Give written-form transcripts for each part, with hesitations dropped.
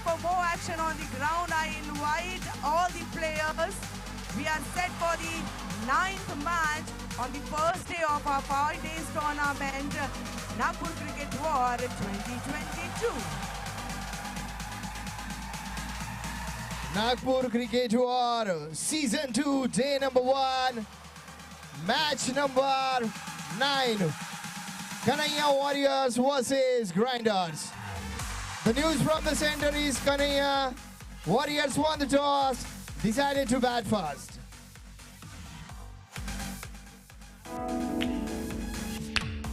for more action on the ground. I invite all the players. We are set for the 9th match on the first day of our 5 days tournament, Nagpur Cricket War 2022. Nagpur Cricket War Season 2, Day number 1, Match number 9. Kanhaiya Warriors versus Grinders. The news from the center is Kanhaiya Warriors won the toss, decided to bat first.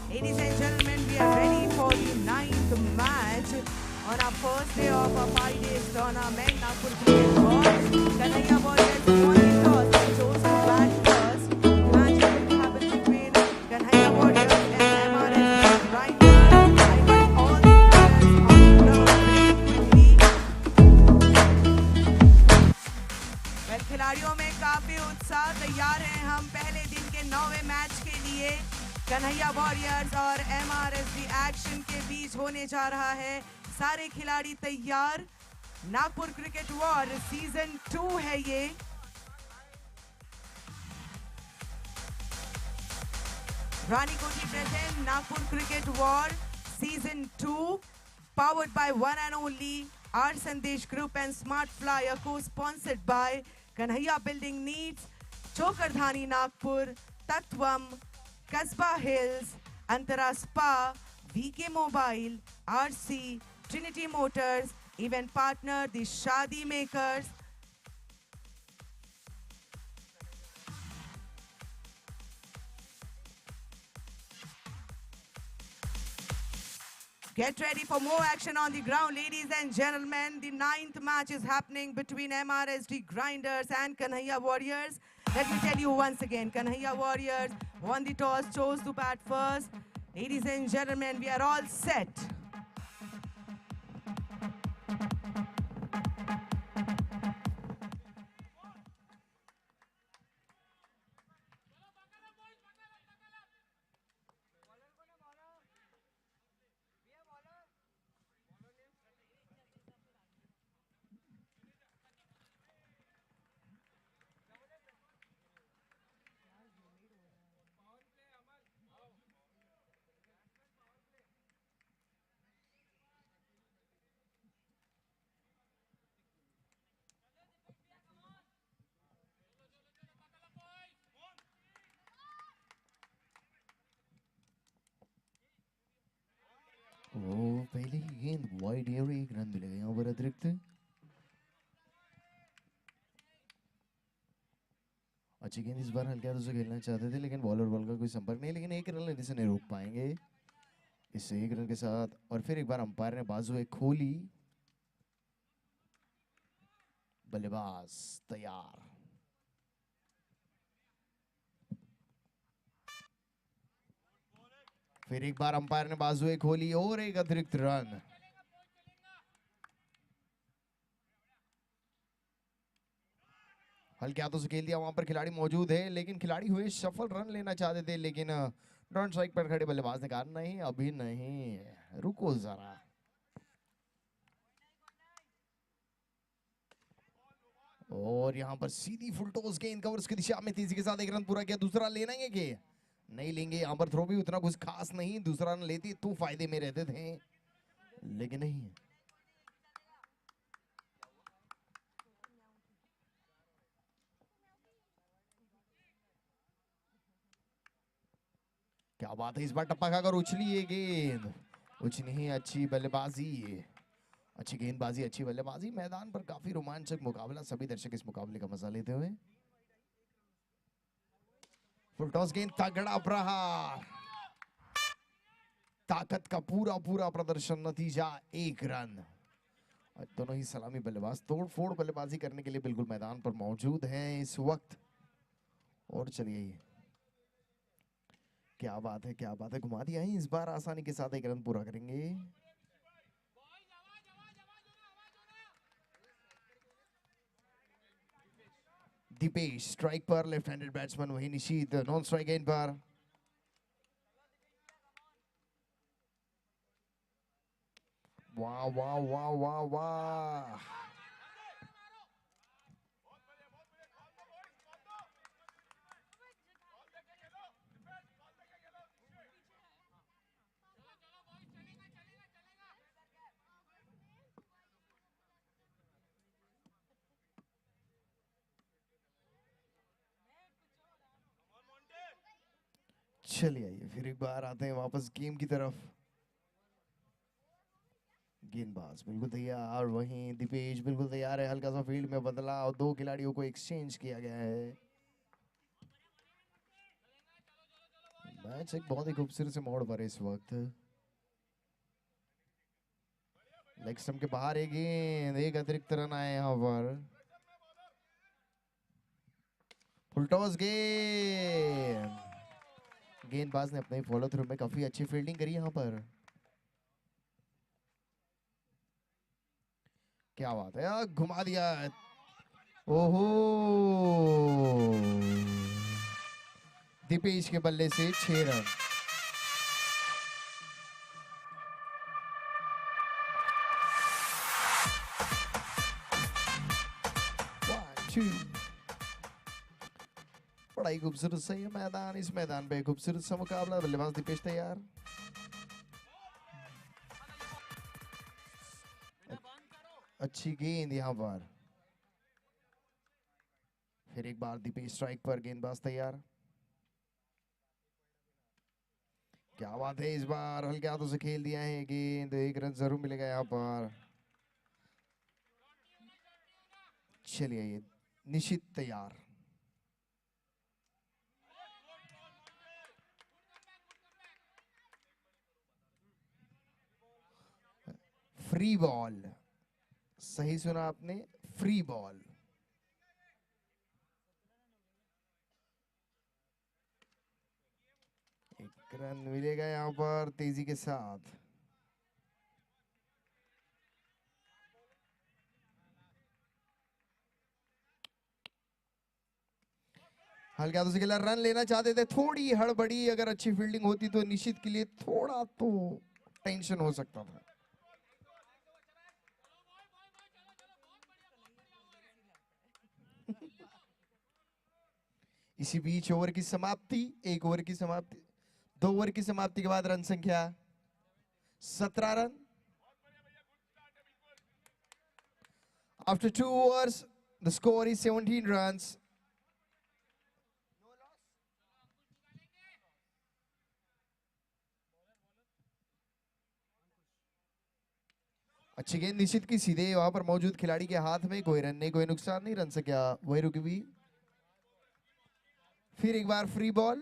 Ladies and gentlemen, we are ready for the 9th match on our first day of our 5 days tournament, Nagpur Cricket War. Kanhaiya Warriors won the toss and chose to bat first. The match will happen between Kanhaiya Warriors and MRS Grinders. I invite all the players on the ground very quickly. Well, खिलाड़ियों में काफी उत्साह, तैयार हैं हम पहले दिन के 9वें मैच के लिए। कन्हैया वॉरियर्स और एमआरएसडी एक्शन के बीच होने जा रहा है। सारे खिलाड़ी तैयार। नागपुर क्रिकेट वॉर सीजन 2 है ये। Ranikoti present Nagpur cricket war season 2 powered by one and only R Sandesh Group and Smart Flyer, co-sponsored by Kanhaiya Building Needs, Chokardhani Nagpur, Tatvam, Kasbah Hills, Antara Spa, VK Mobile, RC, Trinity Motors, event partner the Shadi Makers. Get ready for more action on the ground, ladies and gentlemen. The 9th match is happening between MRSD Grinders and Kanhaiya Warriors. Let me tell you once again, Kanhaiya Warriors won the toss, chose to bat first. Ladies and gentlemen, we are all set. पहले ही गेंद wide है और 1 run मिलेगा यहाँ पर अतिरिक्त। अच्छी गेंद इस बार हल्के हाथों से खेलना चाहते थे, लेकिन बॉलर बॉल का कोई संपर्क नहीं, लेकिन 1 रन लेने से नहीं रोक पाएंगे। इस 1 रन के साथ और फिर एक बार अंपायर ने बाजुएं खोली। बल्लेबाज तैयार। फिर एक बार अंपायर ने बाजुएं खोली और एक अतिरिक्त रन। हल्के हाथों से खेल दिया, वहां पर खिलाड़ी मौजूद है, लेकिन खिलाड़ी हुए सफल, रन लेना चाहते थे, लेकिन डॉन स्ट्राइक पर खड़े बल्लेबाज ने कहा नहीं अभी नहीं, रुको जरा। और यहां पर सीधी फुल टॉस गेंद कवर्स की दिशा में तेजी के साथ 1 रन पूरा किया। दूसरा लेना है कि नहीं लेंगे, यहां पर थ्रो भी उतना कुछ खास नहीं, दूसरा रन लेती तो फायदे में रहते थे, लेकिन नहीं। क्या बात है, इस बार टप्पा खाकर उछली है गेंद, उछली ही अच्छी बल्लेबाजी, अच्छी गेंदबाजी, अच्छी बल्लेबाजी। मैदान पर काफी रोमांचक मुकाबला, सभी दर्शक इस मुकाबले का मजा लेते हुए। फुल टॉस गेंद, तगड़ा प्रहार, ताकत का पूरा पूरा प्रदर्शन, नतीजा 1 रन। दोनों ही सलामी बल्लेबाज तोड़ फोड़ बल्लेबाजी करने के लिए बिल्कुल मैदान पर मौजूद हैं इस वक्त। और चलिए, क्या बात है, क्या बात है, घुमा दिया है, इस बार आसानी के साथ 1 रन पूरा करेंगे। दीपेश स्ट्राइक पर, लेफ्ट हैंडेड बैट्समैन, वही निशीत नॉन स्ट्राइक गेंद पर। वाह, वाह वाह वाह वाह वाह। चलिए आइए फिर एक बार आते हैं वापस गेम की तरफ। गेंदबाज बिल्कुल तैयार, वहीं दीपेश बिल्कुल तैयार है। हल्का सा फील्ड में बदलाव, दो खिलाड़ियों को एक्सचेंज किया गया है। मैच एक बहुत ही खूबसूरत से मोड़ पर है इस वक्त। लेग स्टंप के बाहर एक गेंद, एक अतिरिक्त रन आए यहाँ पर। फुलटॉस गेंद, गेंदबाज ने अपने फॉलो थ्रू में काफी अच्छी फील्डिंग करी यहाँ पर। क्या बात है, घुमा दिया। ओहो, दीपेश के बल्ले से 6 रन। बड़ा ही खूबसूरत सा ये मैदान, इस मैदान पे खूबसूरत सा मुकाबला। बल्लेबाज दीपेश तैयार। अच्छी गेंद यहाँ पर, फिर एक बार दीपेश स्ट्राइक पर। गेंदबाज तैयार। क्या बात है, इस बार हल्के हाथों से खेल दिया है गेंद, एक रन जरूर मिलेगा यहाँ पर। चलिए ये निशित तैयार। फ्री बॉल, सही सुना आपने, फ्री बॉल। एक रन मिलेगा यहाँ पर तेजी के साथ। हल्के हाथों से खेला, रन लेना चाहते थे, थोड़ी हड़बड़ी। अगर अच्छी फील्डिंग होती तो निशित के लिए थोड़ा तो टेंशन हो सकता था। इसी बीच ओवर की समाप्ति, एक ओवर की समाप्ति, 2 ओवर की समाप्ति के बाद रन संख्या 17 run. After 2 overs, the score is 17 runs. अच्छी गेंद निशित की सीधे वहां पर मौजूद खिलाड़ी के हाथ में। कोई रन नहीं, कोई नुकसान नहीं, रन संख्या वही रुकी हुई। फिर एक बार फ्री बॉल।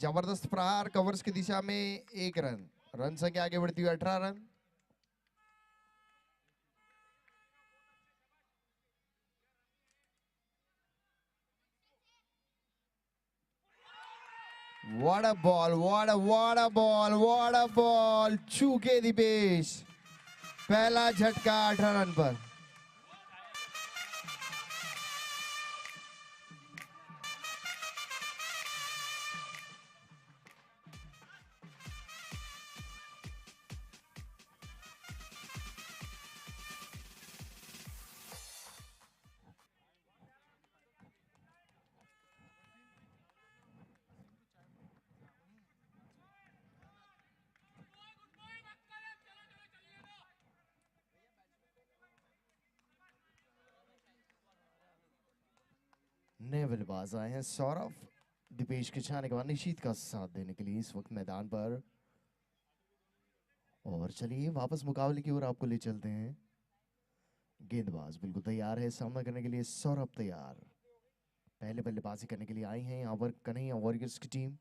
जबरदस्त प्रहार कवर्स की दिशा में, एक रन। रन संख्या आगे बढ़ती हुई 18 run. What a ball, what a ball, what a ball। चूके दीपेश, पहला झटका 18 रन पर। नए बल्लेबाज आए हैं, सौरभ दीपेश के छाने के बाद निशीत का साथ देने के लिए इस वक्त मैदान पर। और चलिए वापस मुकाबले की ओर आपको ले चलते हैं। गेंदबाज बिल्कुल तैयार है, सामना करने के लिए सौरभ तैयार। पहले बल्लेबाजी करने के लिए आई हैं यहाँ पर कन्हैया वॉरियर्स की टीम।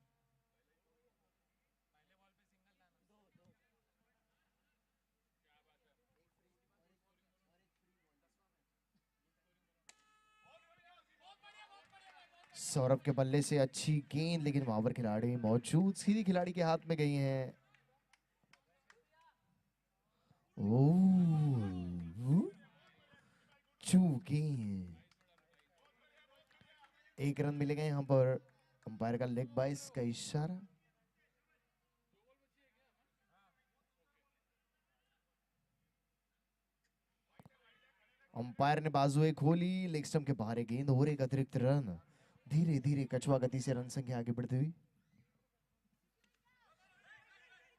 सौरभ के बल्ले से अच्छी गेंद, लेकिन वहां पर खिलाड़ी मौजूद, सीधी खिलाड़ी के हाथ में गई हैं। चूके, एक रन मिलेगा यहाँ पर। अंपायर का लेग बाइस का इशारा। अंपायर ने बाजुएं खोली, लेग स्टंप के बाहर एक गेंद और एक अतिरिक्त रन। धीरे धीरे कछुआ गति से रन संख्या आगे बढ़ती हुई।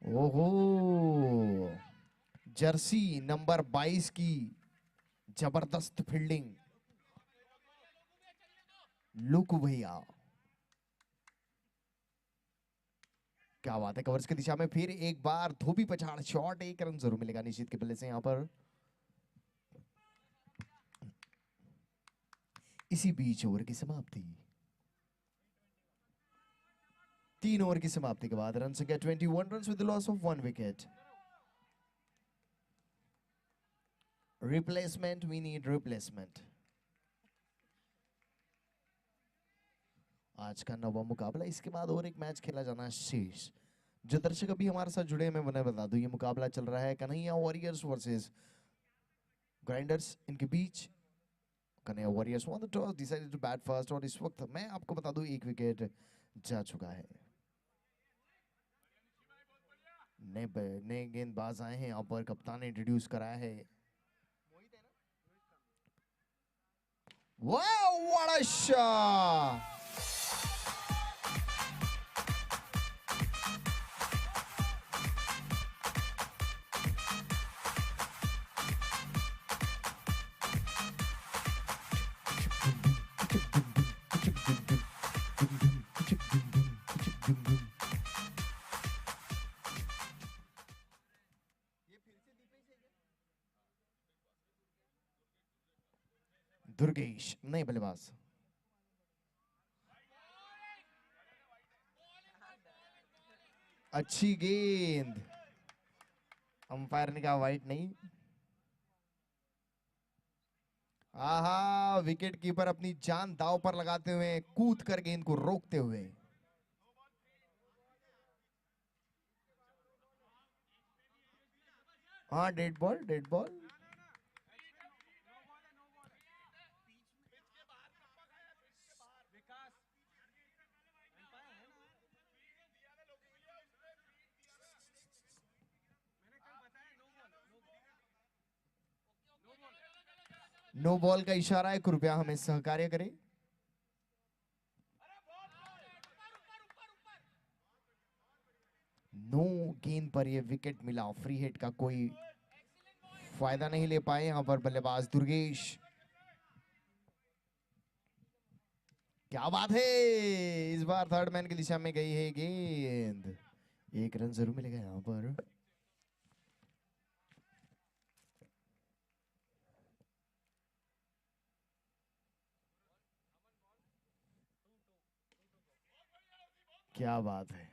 ओहो, जर्सी नंबर 22 की जबरदस्त फील्डिंग। लुक भैया, क्या बात है। कवर्स की दिशा में फिर एक बार धोबी पछाड़ शॉट, एक रन जरूर मिलेगा निश्चित के बल्ले से यहां पर। इसी बीच ओवर की समाप्ति। 3 ओवर की समाप्ति के बाद रन संख्या 21 run with loss of 1 wicket. Replacement, we need replacement. आज का 9वां मुकाबला, इसके बाद और एक मैच खेला जाना शेष। जो दर्शक अभी हमारे साथ जुड़े हैं, मैं उन्हें बता दूं, ये मुकाबला चल रहा है कन्हैया वॉरियर्स वर्सेस ग्राइंडर्स। इनके बीच Kanhaiya warriors won the toss, decided to bat first, और इस वक्त मैं आपको बता दूं 1 विकेट जा चुका है। नए गेंदबाज आए हैं यहाँ पर, कप्तान ने इंट्रोड्यूस कराया है। वाह, व्हाट अ शॉट! दुर्गेश नए बल्लेबाज। अच्छी गेंद, अंपायर ने कहा वाइट नहीं। आहा, विकेट कीपर अपनी जान दांव पर लगाते हुए, कूद कर गेंद को रोकते हुए। हाँ, dead ball, dead ball. No ball का इशारा है, कृपया हमें सहकार्य करें। नो गेंद पर यह विकेट मिला, फ्री हिट का कोई फायदा नहीं ले पाए यहां पर बल्लेबाज दुर्गेश। क्या बात है, इस बार थर्ड मैन की दिशा में गई है गेंद, 1 रन जरूर मिलेगा यहां पर। क्या बात है,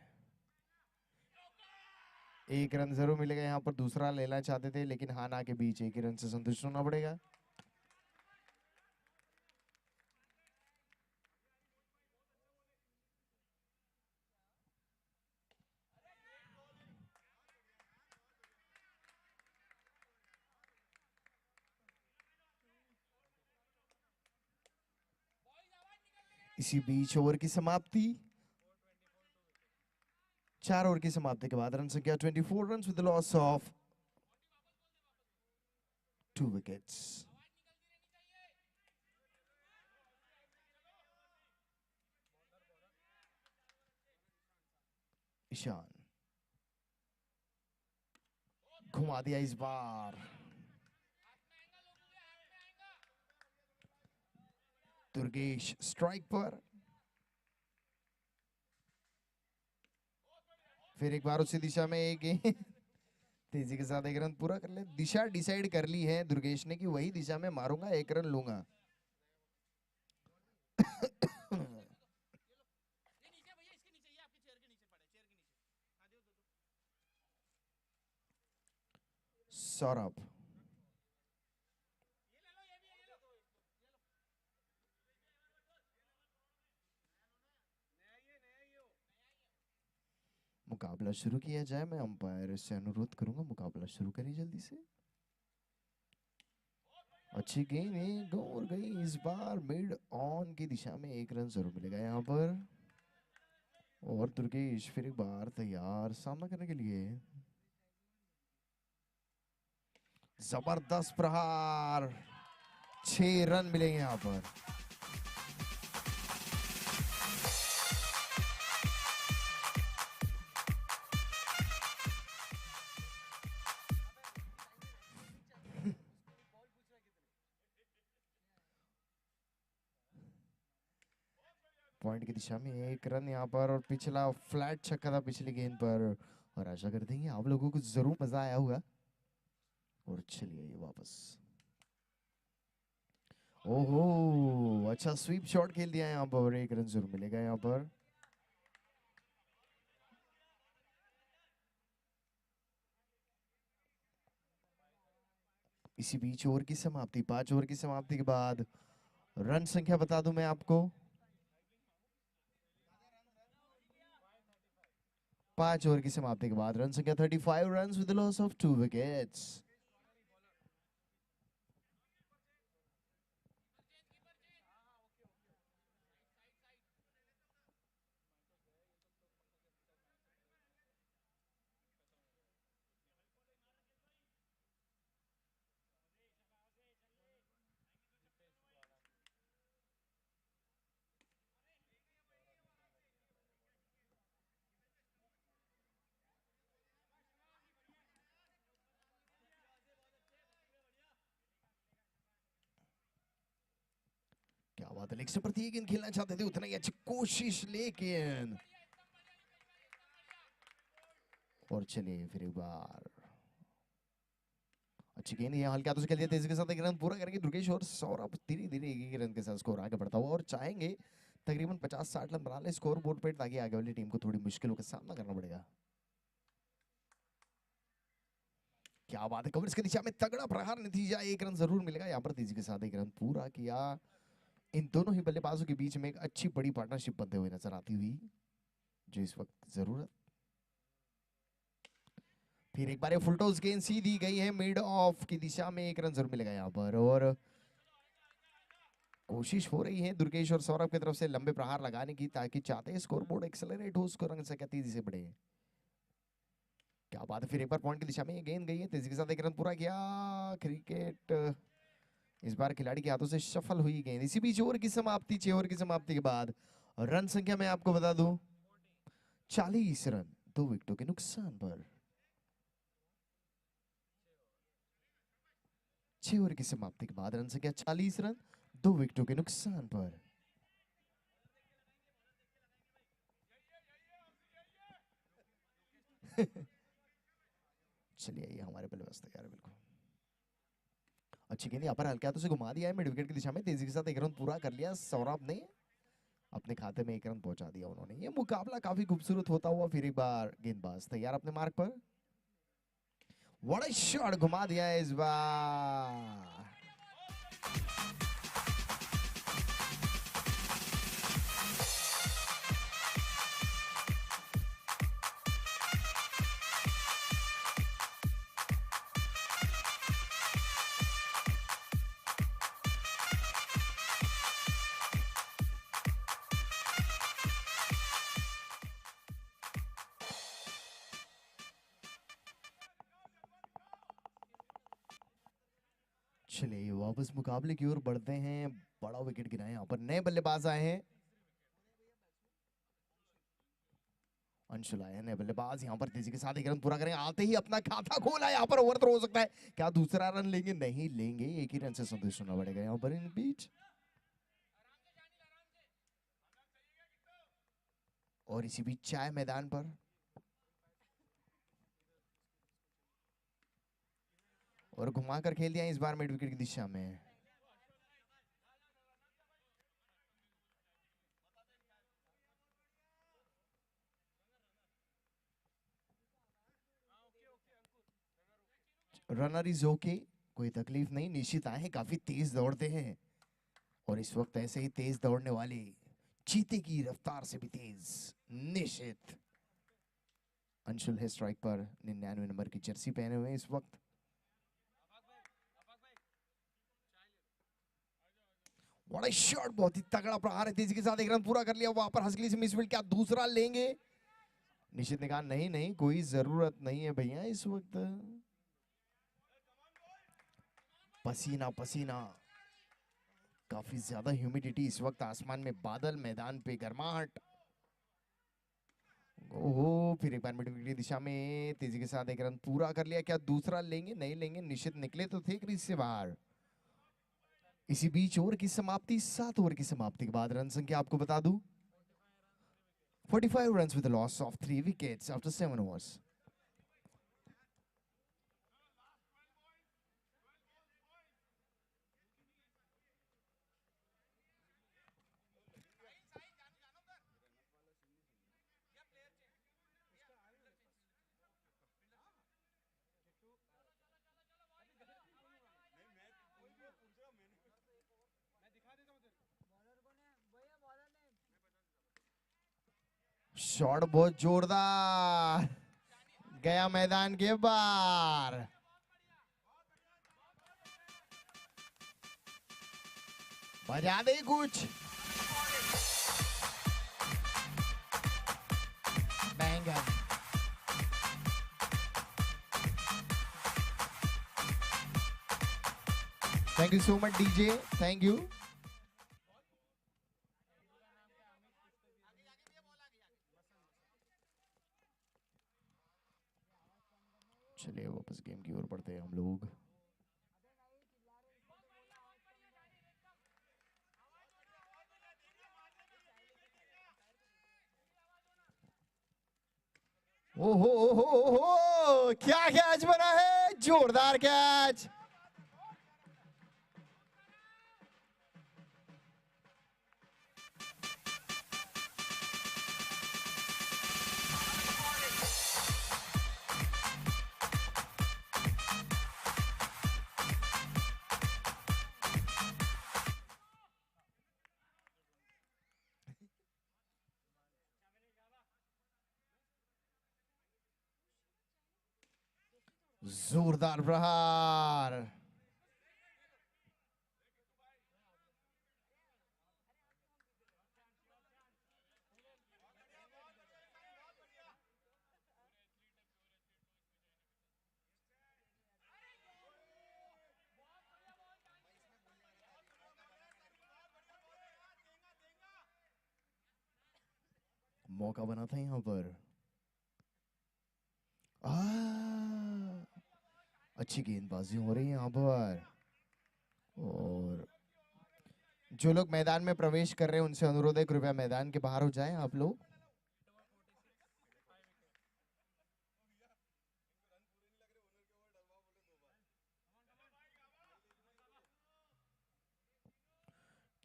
1 रन जरूर मिलेगा यहां पर। दूसरा लेना चाहते थे, लेकिन हाना के बीच 1 ही रन से संतुष्ट होना पड़ेगा। इसी बीच ओवर की समाप्ति। 4 ओवर की समाप्ति के बाद रन संख्या 24 run with loss of 2 wickets. Ishan घुमा दिया इस बार। दुर्गेश स्ट्राइक पर। फिर एक बार उसी दिशा में एक तेजी के साथ 1 रन पूरा कर ले। दिशा डिसाइड कर ली है दुर्गेश ने कि वही दिशा में मारूंगा, 1 रन लूंगा। सौरभ मुकाबला शुरू किया जाए। मैं अंपायर से अनुरोध करूंगा, मुकाबला शुरू करिए जल्दी से। अच्छी गेंद, एक और गई इस बार मिड ऑन की दिशा में, 1 रन जरूर मिलेगा यहाँ पर। और दुर्गेश फिर एक बार तैयार सामना करने के लिए। जबरदस्त प्रहार, 6 रन मिलेंगे यहां पर। पॉइंट की दिशा में 1 रन यहाँ पर, और पिछला फ्लैट छक्का था पिछली गेंद पर, और आशा करते हैं आप लोगों को जरूर मजा आया होगा। और चलिए ये वापस, ओहो अच्छा स्वीप शॉट खेल दिया यहाँ पर, 1 रन जरूर मिलेगा यहाँ पर। इसी बीच ओवर की समाप्ति, 5 ओवर की समाप्ति के बाद रन संख्या बता दूं मैं आपको, 5 ओवर की समाप्ति के बाद रन संख्या 35 run with loss of 2 wickets. क्या बात है, लेग से प्रति गेंद खेलना चाहते थे, उतना ही अच्छी कोशिश, लेकिन और चलिए फिर एक बार अच्छी गेंद यहाँ हल्के हाथों से खेल दिया, तेजी के साथ 1 रन पूरा करेंगे दुर्गेश और सौरभ, धीरे धीरे 1 रन के साथ स्कोर आगे बढ़ता हुआ, और चाहेंगे तकरीबन 50-60 रन बना ले स्कोर बोर्ड पे, ताकि आगे वाली टीम को थोड़ी मुश्किलों का सामना करना पड़ेगा। क्या बात है, कवरेज की दिशा में तगड़ा प्रहार, नतीजा 1 रन जरूर मिलेगा यहाँ पर, तेजी के साथ 1 रन पूरा किया। इन दोनों ही बल्लेबाजों के बीच में एक अच्छी बड़ी पार्टनरशिप बनते हुए नजर आती हुई, जो इस वक्त जरूरत। फिर एक बार फुल टॉस गेंद सीधी गई है मिड ऑफ की दिशा में, 1 रन जरूर मिलेगा यहाँ पर, और कोशिश हो रही है दुर्गेश और सौरभ की तरफ से लंबे प्रहार लगाने की, ताकि चाहते हैं स्कोर बोर्ड एक्सेलरेट हो, उसको रन संख्या तेजी से बढ़े। क्या बात है, फिर एक बार पॉइंट की दिशा में ये गेंद गई है, तेजी के साथ 1 रन पूरा किया। क्रिकेट इस बार खिलाड़ी के हाथों से सफल हुई गेंद। इसी बीच ओवर की समाप्ति, 6 ओवर की समाप्ति के बाद रन संख्या मैं आपको बता दूं 40 रन 2 विकेटों के नुकसान पर। 6 ओवर की समाप्ति के बाद रन संख्या 40 रन 2 विकेटों के नुकसान पर। चलिए ये हमारे बल्लेबाज तैयार है बिल्कुल। अच्छी गेंद यहाँ पर हल्के हाथों से घुमा दिया है मिड विकेट की दिशा में, तेजी के साथ 1 रन पूरा कर लिया सौरभ ने, अपने खाते में 1 रन पहुंचा दिया उन्होंने। ये मुकाबला काफी खूबसूरत होता हुआ, फिर एक बार गेंदबाज तैयार अपने मार्क पर, बड़ा शॉट घुमा दिया है इस बार। चलिए वापस मुकाबले की ओर बढ़ते हैं, बड़ा विकेट गिरा है यहाँ पर, नए बल्लेबाज आए हैं, अंशुल आए नए बल्लेबाज यहाँ पर, तेजी के साथ 1 रन पूरा करेंगे, आते ही अपना खाता खोला, यहाँ पर ओवर थ्रो हो सकता है, क्या दूसरा रन लेंगे? नहीं लेंगे, 1 ही रन से संतुष्ट होना पड़ेगा यहाँ पर इन बीच। और इसी बीच चाय मैदान पर, और घुमाकर खेल दिया इस बार मिड विकेट की दिशा में। रनर इज ओके, कोई तकलीफ नहीं, निश्चित आए हैं, काफी तेज दौड़ते हैं, और इस वक्त ऐसे ही तेज दौड़ने वाले चीते की रफ्तार से भी तेज निश्चित। अंशुल है स्ट्राइक पर, 99 नंबर की जर्सी पहने हुए इस वक्त। बड़ा शॉट, बहुत ही तगड़ा प्रहार है, तेजी के साथ 1 रन पूरा कर लिया, वहां पर हस्कली से मिसफील्ड, क्या दूसरा लेंगे? निश्चित ने कहा नहीं नहीं, कोई जरूरत नहीं है भैया इस वक्त। पसीना पसीना काफी ज्यादा ह्यूमिडिटी इस वक्त, आसमान में बादल, मैदान पे गर्माहट। ओहो, फिर एक बार मिड विकेट की दिशा में तेजी के साथ एक रन पूरा कर लिया। क्या दूसरा लेंगे? नहीं लेंगे, निश्चित निकले तो थे क्रीज से बाहर। इसी बीच ओवर की समाप्ति, 7 ओवर की समाप्ति के बाद रन संख्या आपको बता दूं 45 runs with a loss of 3 wickets after 7 overs. Shot बहुत जोरदार गया मैदान के बाहर। बजा दे कुछ। बैंगन। Thank you so much DJ, thank you. चलिए वापस गेम की ओर बढ़ते हैं हम लोग। ओहो ओहो ओहो, क्या कैच बना है, जोरदार कैच। जोरदार प्रहार। मौका बना था यहां पर। अच्छी गेंदबाजी हो रही है यहाँ पर। और जो लोग मैदान में प्रवेश कर रहे हैं उनसे अनुरोध है कृपया मैदान के बाहर हो जाएं आप लोग।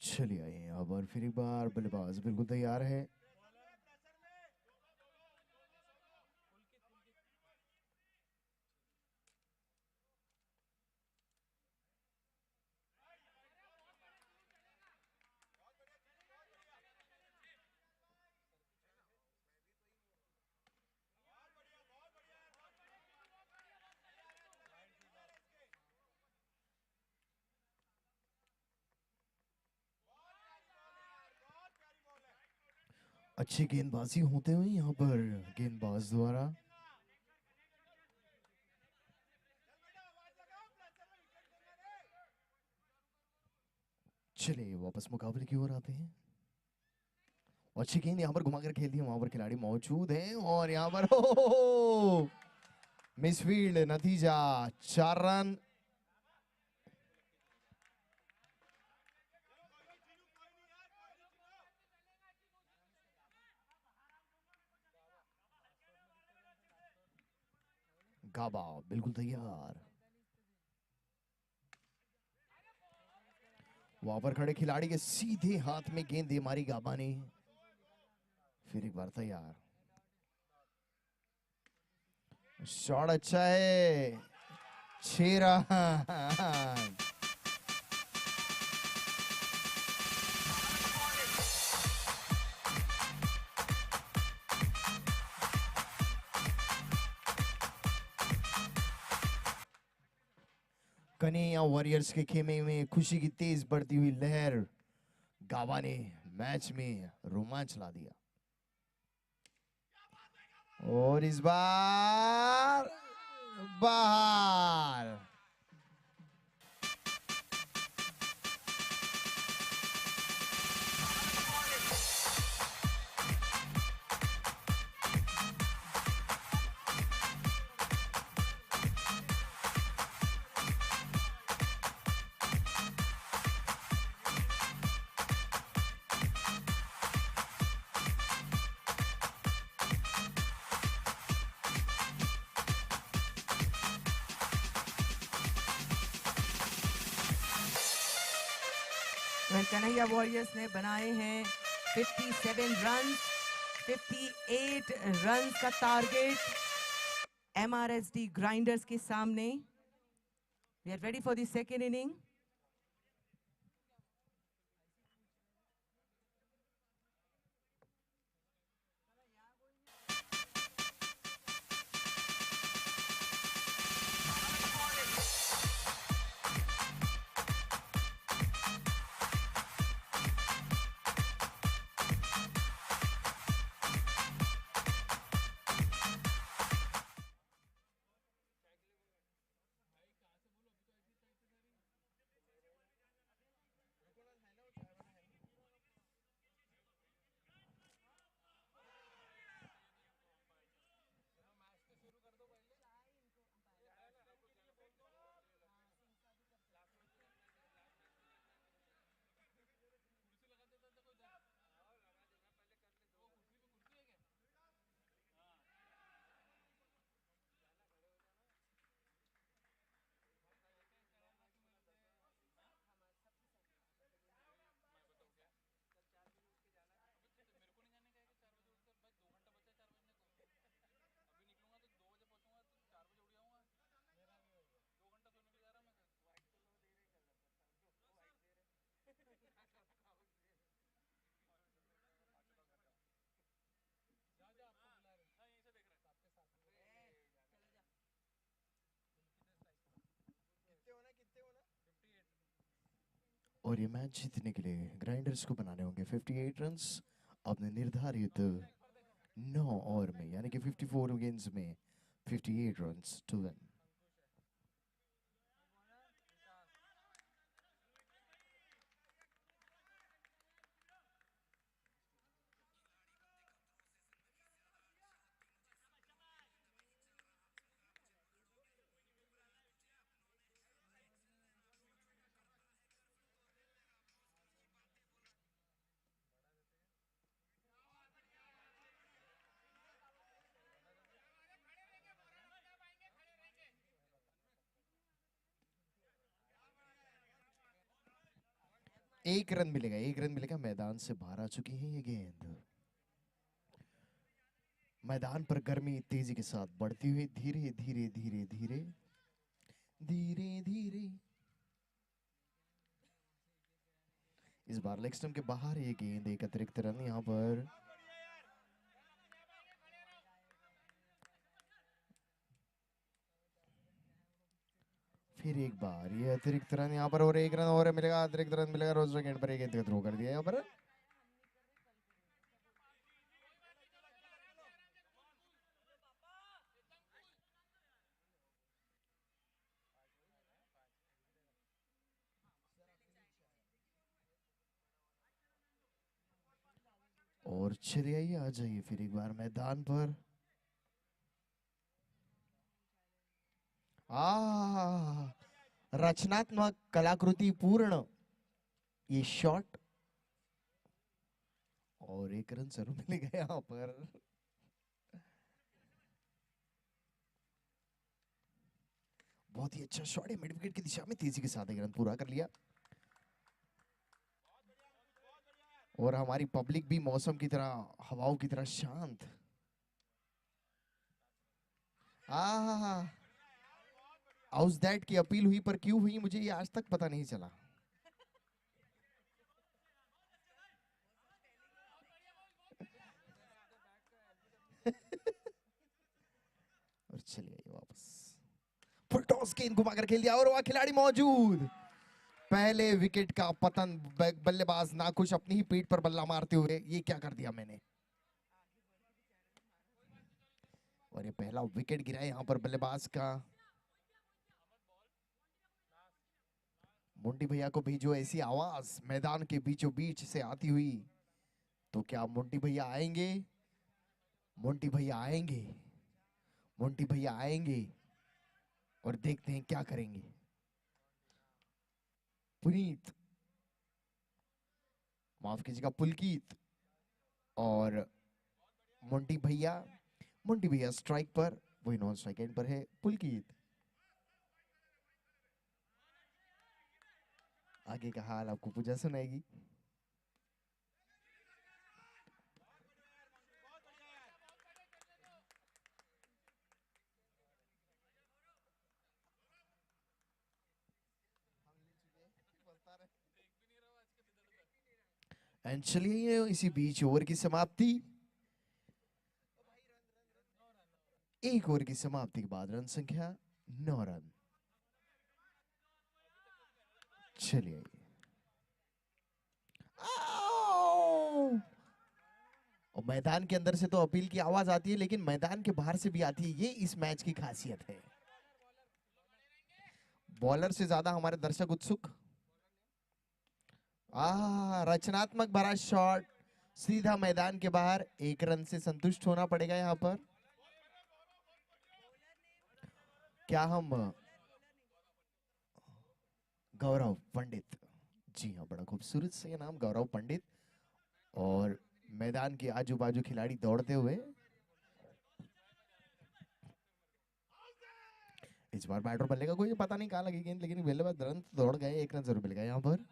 चलिए आइए यहाँ पर फिर एक बार, बल्लेबाज बिल्कुल तैयार है। अच्छी गेंदबाजी होते हुए यहाँ पर गेंदबाज द्वारा। चलिए वापस मुकाबले की ओर आते हैं। अच्छी गेंद यहाँ पर घुमाकर खेल दी, वहां पर खिलाड़ी मौजूद हैं और यहाँ पर हो मिसफील्ड, नतीजा 4 रन। गाबा बिल्कुल तैयार। वहां पर खड़े खिलाड़ी के सीधे हाथ में गेंद दे मारी गाबा ने। फिर एक बार तैयार। शॉट अच्छा है, 6 रन। कन्हैया वॉरियर्स के खेमे में खुशी की तेज बढ़ती हुई लहर। गाबा ने मैच में रोमांच ला दिया और इस बार बाहर। कन्हैया वॉरियर्स ने बनाए हैं 57 रन, 58 रन का टारगेट MRSD ग्राइंडर्स के सामने। We are ready for the second inning. और ये मैच जीतने के लिए ग्राइंडर्स को बनाने होंगे 58 रन्स अपने निर्धारित 9 ओवर में, यानी कि 54 गेंद्स में 58 रन्स टू विन। एक रन मिलेगा, एक रन मिलेगा। मैदान से बाहर आ चुकी है ये गेंद। मैदान पर गर्मी तेजी के साथ बढ़ती हुई धीरे धीरे धीरे धीरे धीरे धीरे इस बार लेग स्टंप के बाहर ये गेंद, एक अतिरिक्त रन यहाँ पर। फिर एक बार ये अतिरिक्त रन यहाँ पर, और एक रन और मिलेगा, अतिरिक्त रन मिलेगा। रोज गेंद पर एक गेंद थ्रो कर दिया यहाँ पर। और चलिए आइए, आ जाइए फिर एक बार मैदान पर। रचनात्मक कलाकृति पूर्ण ये शॉट, और एक रन जरूर मिलेगा यहाँ पर। बहुत ही अच्छा शॉट है, मिड विकेट की दिशा में तेजी के साथ एक रन पूरा कर लिया। और हमारी पब्लिक भी मौसम की तरह, हवाओं की तरह शांत। हाउस दैट की अपील हुई, पर क्यों हुई मुझे ये आज तक पता नहीं चला। और चलिए वापस फुल टॉस गेंद घुमाकर खेल दिया, और वह खिलाड़ी मौजूद। पहले विकेट का पतन, बल्लेबाज नाखुश अपनी ही पीठ पर बल्ला मारते हुए, ये क्या कर दिया मैंने। और ये पहला विकेट गिरा है यहाँ पर बल्लेबाज का। मुंडी भैया को भी जो ऐसी आवाज मैदान के बीचों बीच से आती हुई, तो क्या मुंडी भैया आएंगे? मुंडी भैया आएंगे, मुंडी भैया आएंगे, और देखते हैं क्या करेंगे। पुनीत, माफ कीजिएगा पुलकीत, और मुंडी भैया स्ट्राइक पर, वही नॉन स्ट्राइक एंड पर है पुलकीत। आगे का हाल आपको पूजा सुनाएगी। एंड चलिए इसी बीच ओवर की समाप्ति, एक ओवर की समाप्ति के बाद रन संख्या 9 रन। चलिए और मैदान के अंदर से तो अपील की आवाज आती है, लेकिन मैदान के बाहर से भी आती है। ये इस मैच की खासियत है। बॉलर से ज्यादा हमारे दर्शक उत्सुक। रचनात्मक भरा शॉट सीधा मैदान के बाहर। 1 रन से संतुष्ट होना पड़ेगा यहां पर। क्या हम गौरव पंडित, जी हाँ, बड़ा खूबसूरत से ये नाम, गौरव पंडित। और मैदान के आजू बाजू खिलाड़ी दौड़ते हुए। इस बार बैटर बल्ले का कोई पता नहीं कहाँ लगी गेंद, लेकिन बल्लेबाज रन दौड़ गए। 1 रन जरूर मिलेगा यहाँ पर।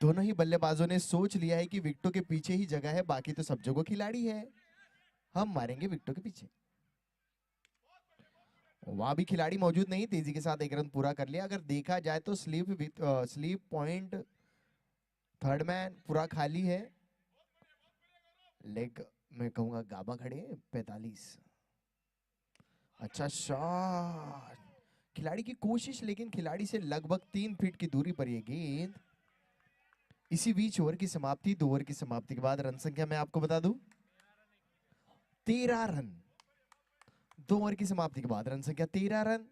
दोनों ही बल्लेबाजों ने सोच लिया है कि विकेटों के पीछे ही जगह है, बाकी तो सब जगह खिलाड़ी है, हम मारेंगे विकेटों के पीछे। वहां भी खिलाड़ी मौजूद नहीं, तेजी के साथ 1 रन पूरा कर लिया। अगर देखा जाए तो स्लीप पॉइंट थर्ड मैन पूरा खाली है। लेग मैं कहूंगा गाबा खड़े 45। अच्छा शॉट, खिलाड़ी की कोशिश, लेकिन खिलाड़ी से लगभग 3 फीट की दूरी पर यह गेंद। इसी बीच ओवर की समाप्ति, 2 ओवर की समाप्ति के बाद रन संख्या मैं आपको बता दूं 13 रन। 2 ओवर की समाप्ति के बाद रन संख्या 13 रन,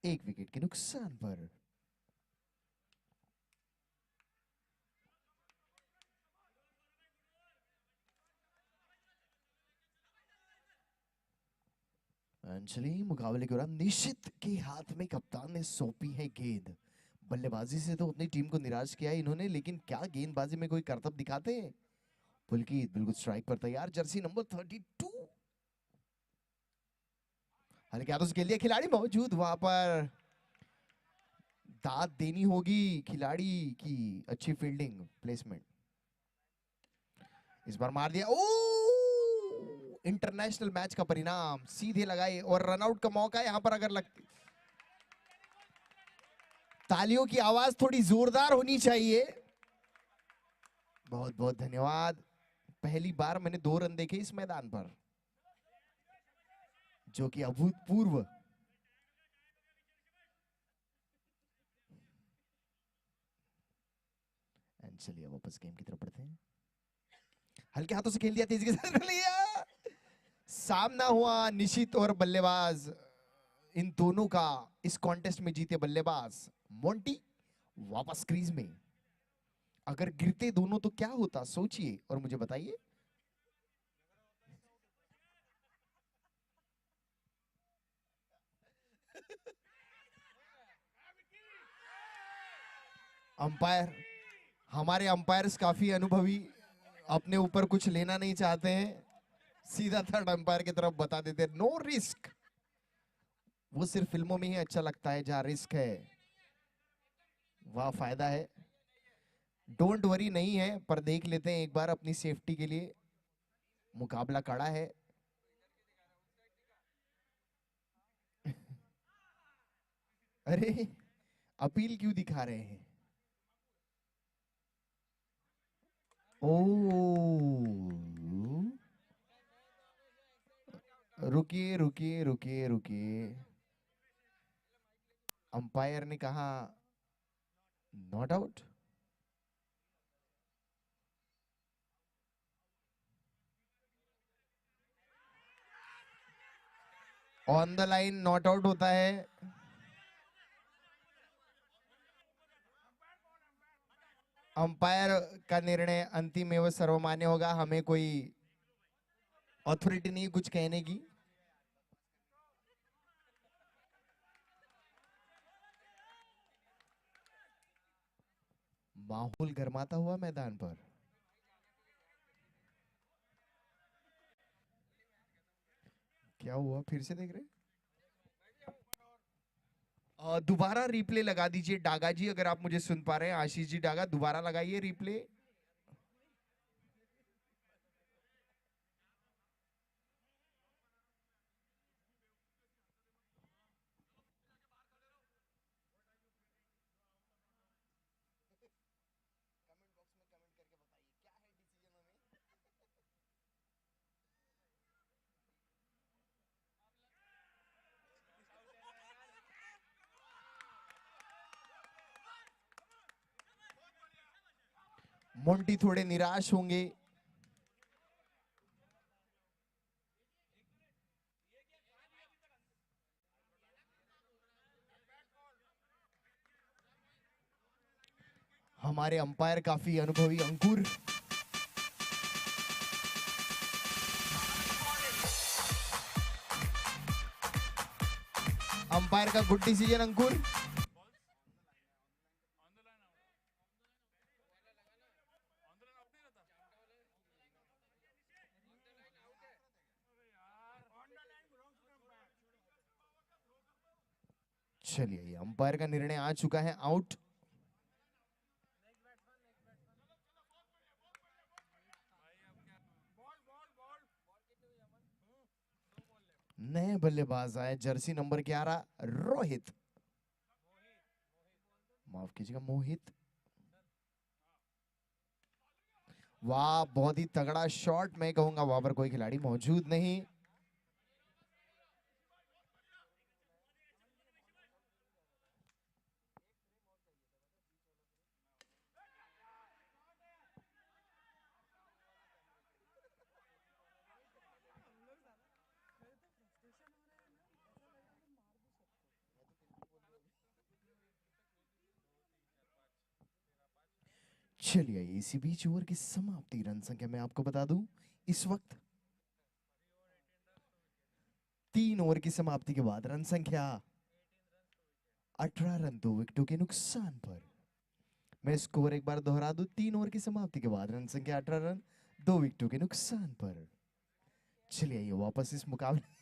1 विकेट के नुकसान पर। चलिए मुकाबले के दौरान निशित के हाथ में कप्तान ने सौंपी है गेंद। बल्लेबाजी से तो अपनी टीम को निराश किया है इन्होंने, लेकिन क्या गेंदबाजी में कोई करतब दिखाते हैं। पुलकित बिल्कुल स्ट्राइक पर तैयार, जर्सी नंबर 32। हल्के हाथों से खेल दिया, खिलाड़ी मौजूद वहां पर। दाद देनी होगी खिलाड़ी की अच्छी फील्डिंग प्लेसमेंट। इस बार मार दिया। इंटरनेशनल मैच का परिणाम सीधे लगाए और रनआउट का मौका यहां पर। अगर लगती तालियों की आवाज थोड़ी जोरदार होनी चाहिए। बहुत बहुत धन्यवाद। पहली बार मैंने 2 रन देखे इस मैदान पर, जो कि अभूतपूर्व। चलिए वापस गेम की तरफ बढ़ते हैं। हल्के हाथों से खेल दिया, तेजी के साथ लिया। सामना हुआ निशित और बल्लेबाज, इन दोनों का इस कॉन्टेस्ट में जीते बल्लेबाज मोंटी वापस क्रीज में। अगर गिरते दोनों तो क्या होता, सोचिए और मुझे बताइए। अंपायर, हमारे अंपायर्स काफी अनुभवी, अपने ऊपर कुछ लेना नहीं चाहते हैं, सीधा थर्ड अंपायर की तरफ बता देते हैं नो रिस्क। वो सिर्फ फिल्मों में ही अच्छा लगता है जहां रिस्क है, वहां फायदा है। डोंट वरी नहीं है, पर देख लेते हैं एक बार अपनी सेफ्टी के लिए। मुकाबला कड़ा है। अरे अपील क्यों दिखा रहे हैं। ओ रुकिए रुकिए रुकिए रुकिए, अंपायर ने कहा not out. On the line not out होता है। अंपायर का निर्णय अंतिम एवं सर्वमान्य होगा, हमें कोई अथॉरिटी नहीं कुछ कहने की। माहौल गर्माता हुआ मैदान पर। क्या हुआ, फिर से देख रहे? दोबारा रिप्ले लगा दीजिए डागा जी, अगर आप मुझे सुन पा रहे हैं। आशीष जी डागा, दोबारा लगाइए रिप्ले। मोंटी थोड़े निराश होंगे। हमारे अंपायर काफी अनुभवी अंकुर। अंपायर का गुड डिसीजन अंकुर। चलिए, अंपायर का निर्णय आ चुका है, आउट। नए बल्लेबाज आए, जर्सी नंबर 11 रोहित, माफ कीजिएगा मोहित। वाह, बहुत ही तगड़ा शॉट। मैं कहूंगा वहां पर कोई खिलाड़ी मौजूद नहीं। चलिए, इसी बीच ओवर की समाप्ति रन संख्या मैं आपको बता दूं, इस वक्त 3 ओवर की समाप्ति के बाद रन संख्या 18 रन 2 विकेटों के नुकसान पर। मैं स्कोर एक बार दोहरा दूं, 3 ओवर की समाप्ति के बाद रन संख्या 18 रन 2 विकेटों के नुकसान पर। चलिए, ये वापस इस मुकाबले।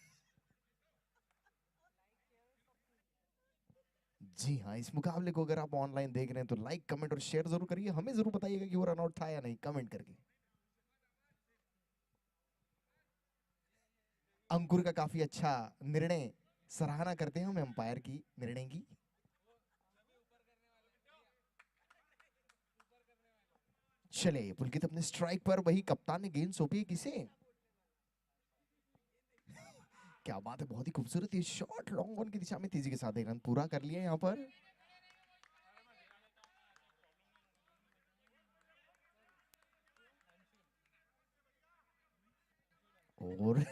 जी हाँ, इस मुकाबले को अगर आप ऑनलाइन देख रहे हैं तो लाइक कमेंट और शेयर जरूर करिए। हमें जरूर बताइएगा कि वो रन आउट था या नहीं, कमेंट करके। अंकुर का काफी अच्छा निर्णय, सराहना करते हैं हम अंपायर की निर्णय की। चले, पुलकित अपने स्ट्राइक पर, वही कप्तान ने गेंद सौंपी है किसे? क्या बात है, बहुत ही खूबसूरत ये शॉट लॉन्ग ऑन की दिशा में तेजी के साथ एक रन पूरा कर लिया यहाँ पर। और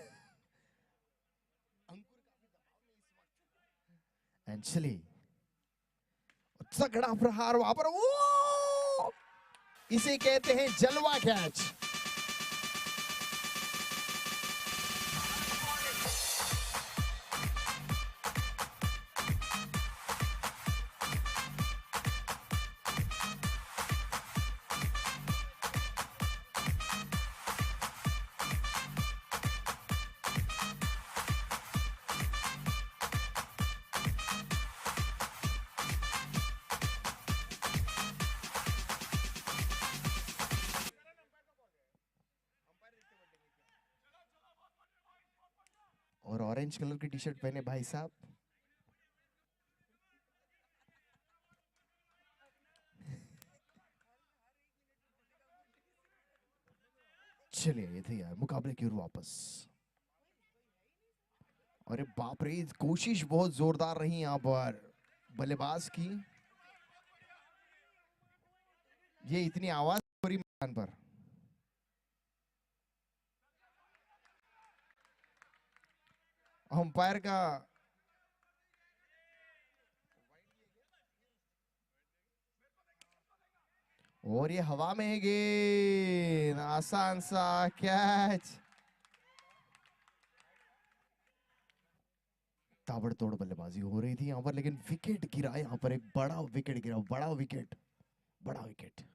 चले, तगड़ा प्रहार वहां पर, वो इसे कहते हैं जलवा कैच। और ऑरेंज कलर की टी शर्ट पहने भाई साहब, चलिए ये थे यार मुकाबले की ओर वापस। अरे बाप रे, कोशिश बहुत जोरदार रही यहाँ पर बल्लेबाज की। ये इतनी आवाज हो रही मैदान पर। अंपायर का और ये हवा में है गेंद, आसान सा कैच। ताबड़तोड़ बल्लेबाजी हो रही थी यहाँ पर, लेकिन विकेट गिरा यहाँ पर, एक बड़ा विकेट गिरा, बड़ा विकेट, बड़ा विकेट।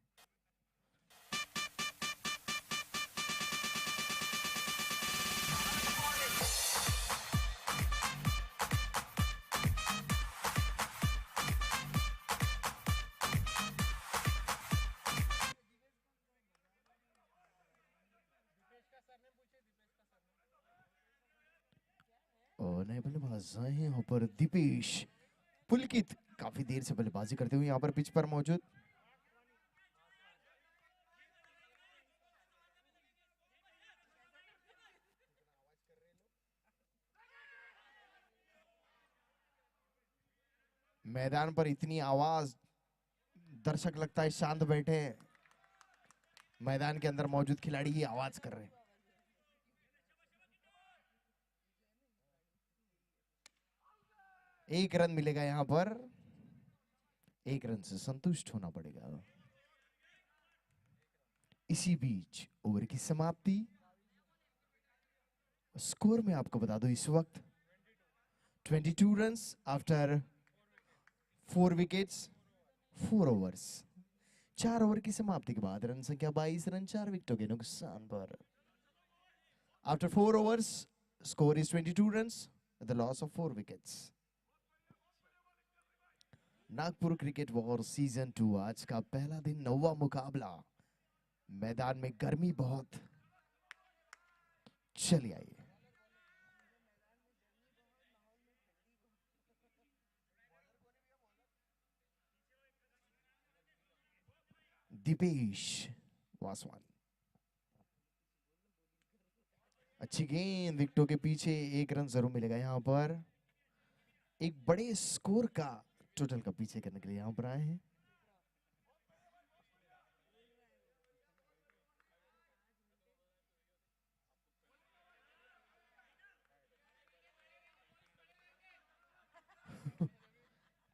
गेंदबाज आए हैं यहाँ पर दीपेश। पुलकित काफी देर से बल्लेबाजी करते हुए यहाँ पर पिच पर मौजूद। मैदान पर इतनी आवाज, दर्शक लगता है शांत बैठे हैं। मैदान के अंदर मौजूद खिलाड़ी ही आवाज कर रहे हैं। एक रन मिलेगा यहाँ पर, एक रन से संतुष्ट होना पड़ेगा। इसी बीच ओवर की समाप्ति। स्कोर में आपको बता दो इस वक्त 22 runs after 4 wickets 4 overs. 4 over की समाप्ति के बाद रन संख्या 22 रन 4 विकेटों के नुकसान पर। After 4 overs score is 22 runs with the loss of 4 wickets. Nagpur cricket war season 2 आज का पहला दिन, 9वां मुकाबला। मैदान में गर्मी बहुत। चलिए आइए दीपेश वासवान। अच्छी गेंद, विकेटों के पीछे एक रन जरूर मिलेगा यहाँ पर। एक बड़े स्कोर का टोटल का पीछे करने के लिए यहाँ पर आए हैं।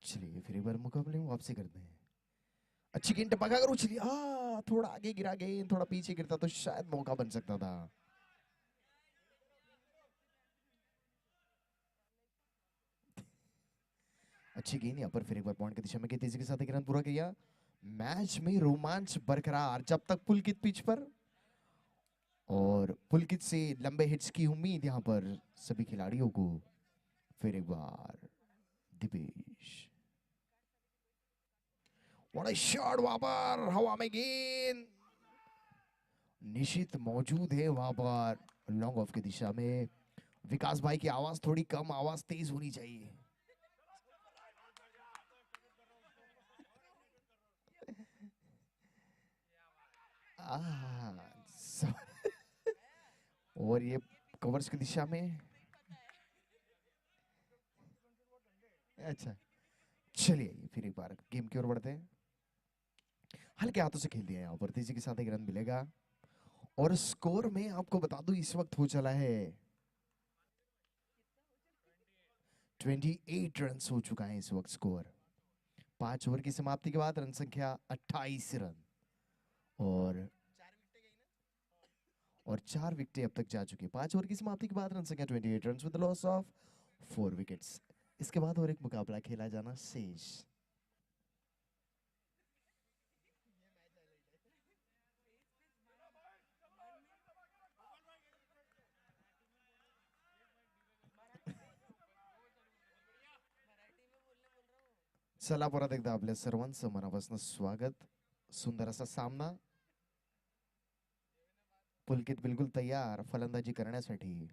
चलिए फिर एक बार मुकाबले में वापसी करते हैं। अच्छी गेंद टपका कर उछली, थोड़ा आगे गिरा, गेंद थोड़ा पीछे गिरता तो शायद मौका बन सकता था। अच्छी गेंद यहाँ पर फिर एक बार पॉइंट की दिशा में तेजी के साथ एक रन पूरा किया। मैच में रोमांच बरकरार जब तक पुलकित पिच पर, और पुलकित से लंबे हिट्स की उम्मीद यहाँ पर सभी खिलाड़ियों को। फिर एक बार दीपेश, बड़ा शॉट, वहां पर हवा में गेंद। निशित मौजूद है वहां पर लॉन्ग ऑफ की दिशा में। विकास भाई की आवाज थोड़ी कम, आवाज तेज होनी चाहिए। और ये कवर्स की दिशा में। अच्छा, चलिए फिर एक बार गेम की ओर बढ़ते हैं। हल्के हाथों से खेल दिया यहाँ पर, तेजी के साथ एक रन मिलेगा। और स्कोर में आपको बता दूं इस वक्त हो चला है 28 रन हो चुका है इस वक्त स्कोर। 5 ओवर की समाप्ति के बाद रन संख्या 28 रन। और 4 विकेटें अब तक जा चुकी है। 5 ओवर की समाप्ति के बाद रन संख्या 28 run with loss of 4 wickets. इसके बाद और एक मुकाबला खेला जाना शेष। चला परत एकदा आपल्या सर्वांचं मनापासून स्वागत। सुंदर असा सामना। पुलकित बिलकुल तयार फलंदाजी करण्यासाठी।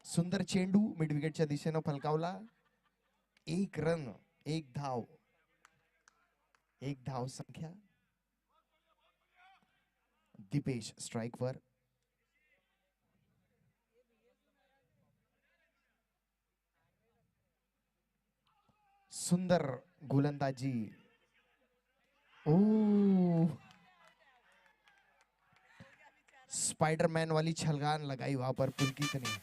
सुंदर चेंडू मिड विकेटच्या दिशेनं फलकावला। एक रन, एक धाव, एक धाव संख्या। दीपेश स्ट्राइक पर। सुंदर गोलंदाजी। ओ, स्पाइडरमैन वाली छलगान लगाई वहां पर पुलकित ने।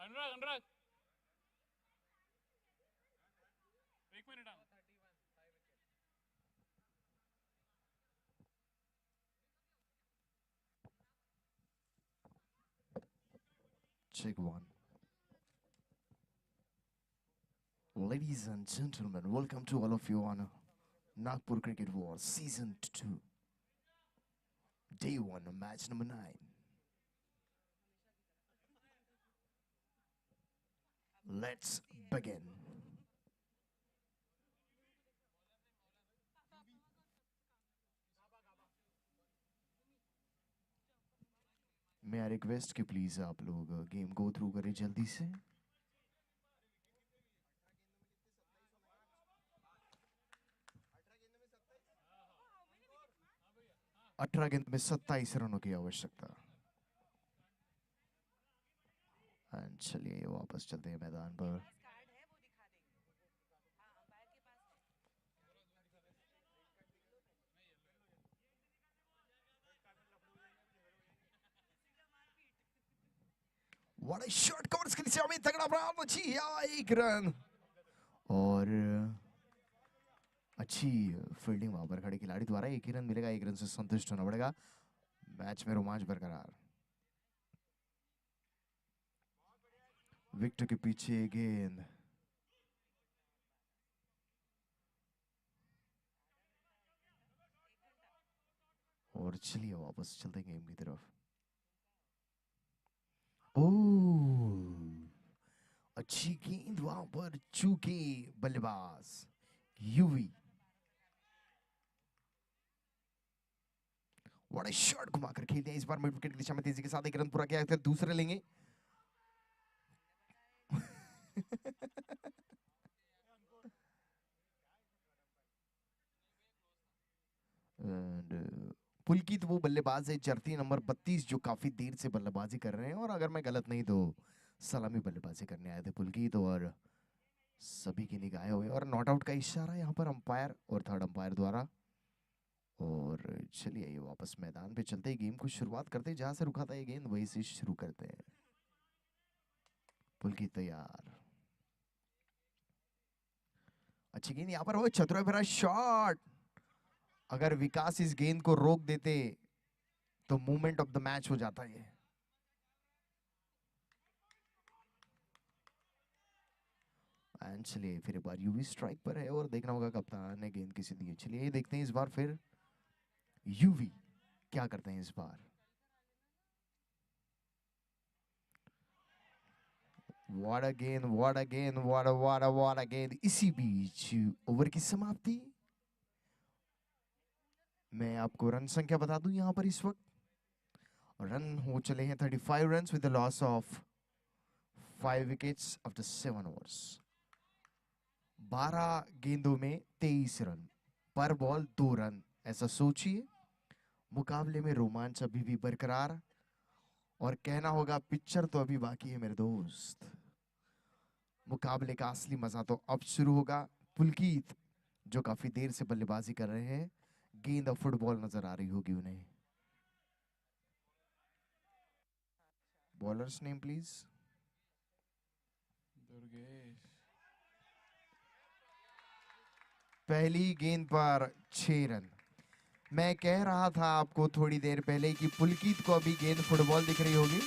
अनुराग अनुराग 1 minute Check one. Ladies and gentlemen, welcome to all of you on Nagpur Cricket War Season 2. Day 1, match number 9. Let's begin. May I request कि प्लीज आप लोग गेम गो थ्रू करें जल्दी से. अठारह गेंद में 27 रनों की आवश्यकता. चलिए वापस चलते हैं मैदान पर. What a shot cover के लिए अमित तगड़ा ब्रावो जी एक रन और अच्छी फील्डिंग वहां पर खड़े खिलाड़ी द्वारा. एक ही रन मिलेगा, एक रन से संतुष्ट होना पड़ेगा. मैच में रोमांच बरकरार. विकेट के पीछे गेंद और चलिए वापस चलते हैं गेम की तरफ. अच्छी गेंद वहां पर चूके बल्लेबाज यूवी. बड़ा शॉट घुमाकर खेलते हैं इस बार मिड विकेट की दिशा में तेजी के साथ. एक रन पूरा किया, दूसरे लेंगे. पुलकित वो बल्लेबाज है जर्सी नंबर 32 जो काफी देर से बल्लेबाजी कर रहे हैं. और अगर मैं गलत नहीं तो सलामी बल्लेबाजी करने आए थे पुलकित. और सभी की निगाहें हुए और नॉट आउट का इशारा यहाँ पर अंपायर और थर्ड अंपायर द्वारा. और चलिए ये वापस मैदान पे चलते ही गेम को शुरुआत करते हैं. जहां से रुका था ये गेंद वहीं से शुरू करते हैं. पुलकित तैयार. अच्छी गेंद यहाँ पर हो, चतुरा भरा शॉट. अगर विकास इस गेंद को रोक देते तो मूवमेंट ऑफ द मैच हो जाता है. एंड चलिए फिर एक बार यूवी स्ट्राइक पर है और देखना होगा कप्तान ने गेंद किसी दी. चलिए ये देखते हैं इस बार फिर यूवी क्या करते हैं इस बार. What a गेंद, what a गेंद, what a गेंद. इसी बीच ओवर की समाप्ति. मैं आपको रन संख्या बता दूं यहां पर इस वक्त. रन हो चले हैं 35 runs with the loss of 5 wickets after 7 overs. 12 गेंदों में 23 रन, पर बॉल 2 रन. ऐसा सोचिए. मुकाबले में रोमांच अभी भी बरकरार. और कहना होगा पिक्चर तो अभी बाकी है मेरे दोस्त. मुकाबले का असली मजा तो अब शुरू होगा. पुलकित जो काफी देर से बल्लेबाजी कर रहे हैं, गेंद और फुटबॉल नजर आ रही होगी उन्हें. Bowlers name please. दुर्गेश. पहली गेंद पर 6 रन. मैं कह रहा था आपको थोड़ी देर पहले कि पुलकित को अभी गेंद फुटबॉल दिख रही होगी.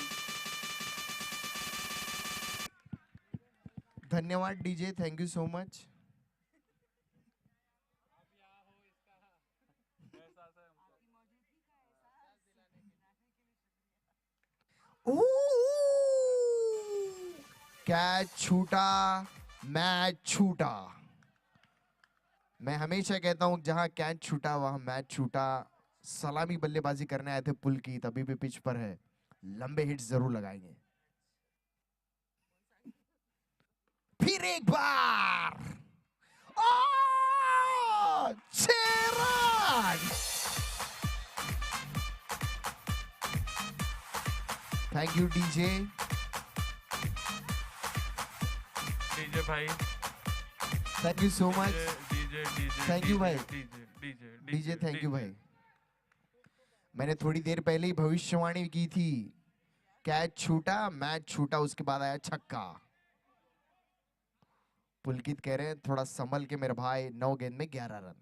धन्यवाद DJ, thank you so much. Catch छूटा, मैच छूटा. मैं हमेशा कहता हूं जहां कैच छूटा वहां मैच छूटा. सलामी बल्लेबाजी करने आए थे पुलकित, अभी भी पिच पर है. लंबे हिट्स जरूर लगाएंगे. फिर एक बार 6 run. Thank you DJ. DJ भाई. Thank you so much. DJ thank you भाई. डीजे थैंक यू भाई. मैंने थोड़ी देर पहले ही भविष्यवाणी की थी कैच छूटा, मैच छूटा, उसके बाद आया छक्का। पुलकित कह रहे हैं थोड़ा संभल के मेरे भाई, 9 गेंद में 11 रन।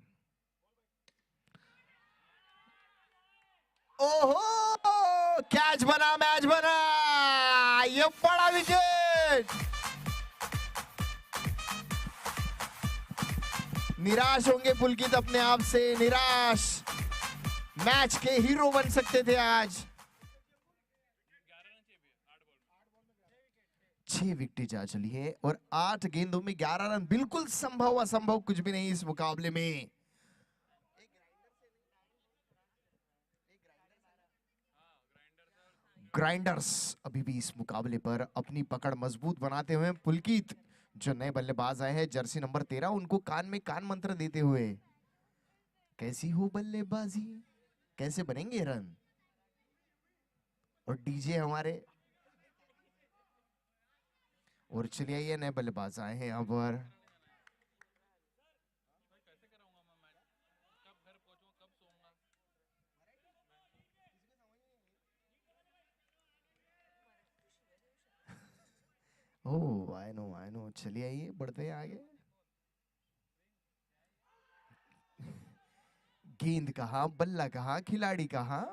ओहो, कैच बना, मैच बना, ये बड़ा विकेट। निराश होंगे पुलकित अपने आप से, निराश। मैच के हीरो बन सकते थे आज। 6 विकेट जा चली है और 8 गेंदों में 11 रन, बिल्कुल संभव असंभव कुछ भी नहीं इस मुकाबले में। ग्राइंडर्स अभी भी इस मुकाबले पर अपनी पकड़ मजबूत बनाते हुए, पुलकित जो नए बल्लेबाज आए हैं जर्सी नंबर 13, उनको कान में कान मंत्र देते हुए, कैसी हो बल्लेबाजी, कैसे बनेंगे रन। और डीजे हमारे, और चलिए ये नए बल्लेबाज आए हैं यहाँ पर। ओह आई नो, चलिए आइए, बढ़ते हैं आगे। गेंद कहाँ, बल्ला कहाँ, खिलाड़ी कहाँ।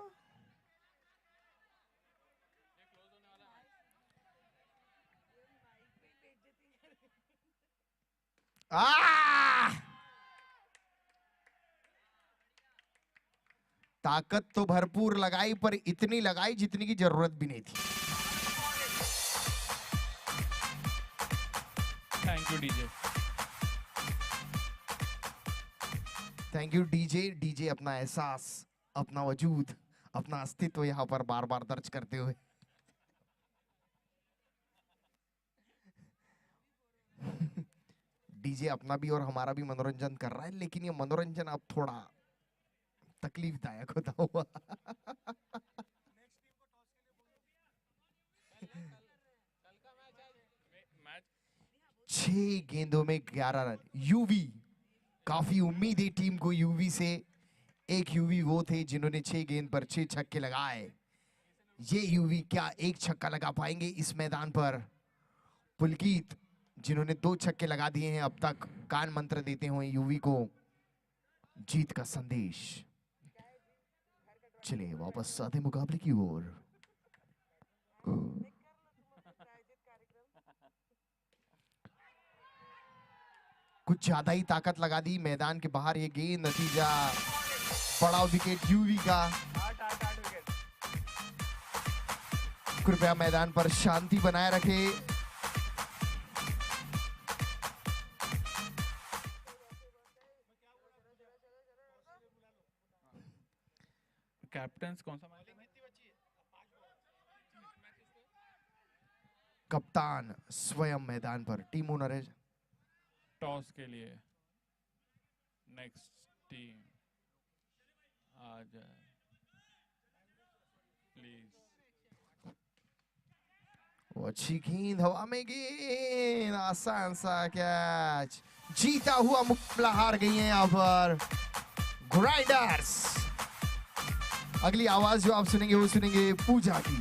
ताकत तो भरपूर लगाई, पर इतनी लगाई जितनी की जरूरत भी नहीं थी। Thank you DJ. Thank you DJ. DJ अपना एहसास, अपना वजूद, अपना अस्तित्व यहाँ पर बार बार दर्ज करते हुए डीजे अपना भी और हमारा भी मनोरंजन कर रहा है, लेकिन ये मनोरंजन अब थोड़ा तकलीफदायक होता हुआ 6 गेंदों में 11 रन। यूवी, काफी उम्मीद है टीम को यूवी से। एक यूवी वो थे जिन्होंने 6 गेंद पर 6 छक्के लगाए। ये यूवी क्या एक छक्का लगा पाएंगे इस मैदान पर। पुलकित जिन्होंने 2 छक्के लगा दिए हैं अब तक, कान मंत्र देते हुए यूवी को जीत का संदेश। चलिए वापस आते मुकाबले की ओर। कुछ ज्यादा ही ताकत लगा दी मैदान के बाहर ये गेंद, नतीजा बड़ा विकेट यूवी का। कृपया मैदान पर शांति बनाए रखे। कैप्टन कौन सा? कप्तान स्वयं मैदान पर, टीम ओनर है। टॉस के लिए नेक्स्ट टीम आ जाए प्लीज। वो अच्छी गेंद, हवा में गेंद, आसान सा कैच। जीता हुआ मुकाबला हार गई है यहाँ पर ग्राइंडर्स। अगली आवाज जो आप सुनेंगे वो सुनेंगे पूजा की।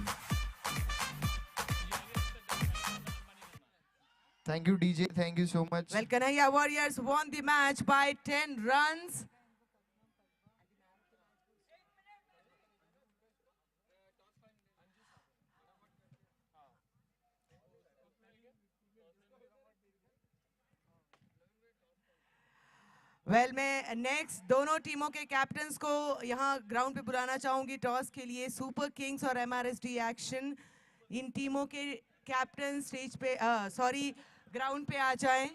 Thank you, DJ. Thank you so much. Well, Kanhaiya Warriors won the match by 10 runs. Well, मैं नेक्स्ट दोनों टीमों के कैप्टन्स को यहाँ ग्राउंड पे बुलाना चाहूंगी टॉस के लिए। सुपर किंग्स और MRSD एक्शन, इन टीमों के कैप्टन स्टेज पे ग्राउंड पे आ जाएं।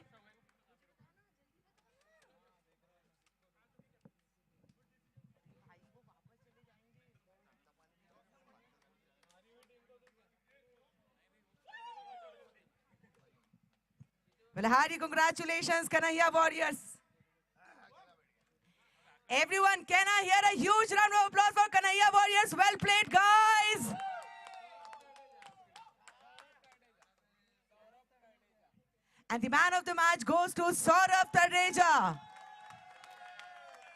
Well, hearty congratulations, Kanhaiya Warriors. Everyone, can I hear a huge round of applause for Kanhaiya Warriors? Well played, guys. And the man of the match goes to Saurabh Tadeja.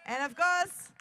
And of course,